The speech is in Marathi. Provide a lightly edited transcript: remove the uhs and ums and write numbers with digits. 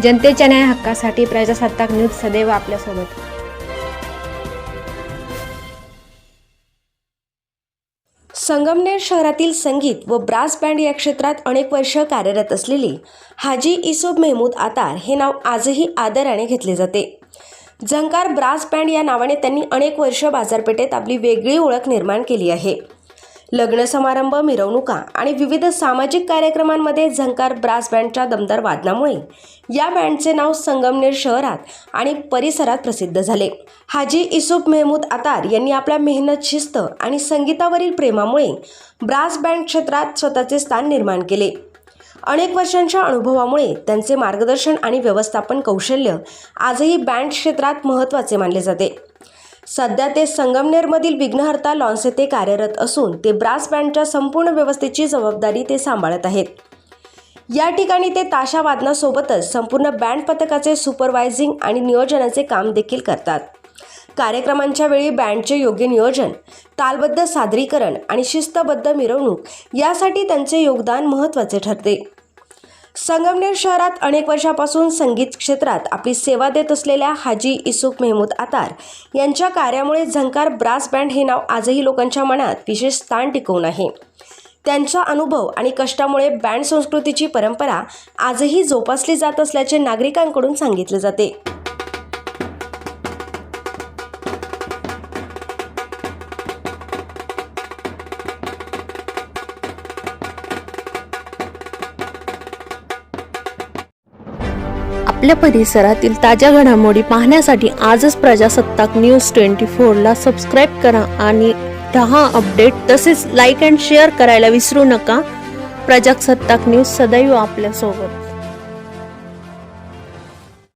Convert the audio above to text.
जनतेच्या न्याय हक्कासाठी प्रजासत्ताक न्यूज सदैव आपल्यासोबत। संगमनेर शहरातील संगीत व ब्रास बँड या क्षेत्रात अनेक वर्ष कार्यरत असलेली हाजी इसुफ मेहमूद आतार हे नाव आजही आदराने घेतले जाते। झंकार ब्रास बँड या नावाने त्यांनी अनेक वर्ष बाजारपेठेत आपली वेगळी ओळख निर्माण केली आहे। लग्न समारंभ, मिरवणुका आणि विविध सामाजिक कार्यक्रमांमध्ये झंकार ब्रास बँडच्या दमदार वादनामुळे या बँडचे नाव संगमनेर शहरात आणि परिसरात प्रसिद्ध झाले। हाजी इसुफ मेहमूद आतार यांनी आपल्या मेहनत, शिस्त आणि संगीतावरील प्रेमामुळे ब्रास बँड क्षेत्रात स्वतःचे स्थान निर्माण केले। अनेक वर्षांच्या अनुभवामुळे त्यांचे मार्गदर्शन आणि व्यवस्थापन कौशल्य आजही बँड क्षेत्रात महत्त्वाचे मानले जाते। सध्या ते संगमनेरमधील विघ्नहर्ता लॉन्स येथे कार्यरत असून ते ब्रास बँडच्या संपूर्ण व्यवस्थेची जबाबदारी ते सांभाळत आहेत। या ठिकाणी ते ताशा वादनासोबतच संपूर्ण बँड पथकाचे सुपरवायझिंग आणि नियोजनाचे काम देखील करतात। कार्यक्रमांच्या वेळी बँडचे योग्य नियोजन, तालबद्ध सादरीकरण आणि शिस्तबद्ध मिरवणूक यासाठी त्यांचे योगदान महत्त्वाचे ठरते। संगमनेर शहरात अनेक वर्षापासून संगीत क्षेत्रात आपली सेवा देत असलेल्या हाजी इसुफ मेहमूद आतार यांच्या कार्यामुळे झंकार ब्रास बँड हे नाव आजही लोकांच्या मनात विशेष स्थान टिकवून आहे। त्यांचा अनुभव आणि कष्टामुळे बँड संस्कृतीची परंपरा आजही जोपासली जात असल्याचे नागरिकांकडून सांगितले जाते। आपल्या परिसरातील ताज्या घडामोडी पाहण्यासाठी आजच प्रजासत्ताक न्यूज 24 ला सबस्क्राईब करा आणि रहा अपडेट। तसेच लाईक अँड शेअर करायला विसरू नका। प्रजासत्ताक न्यूज सदैव आपल्यासोबत।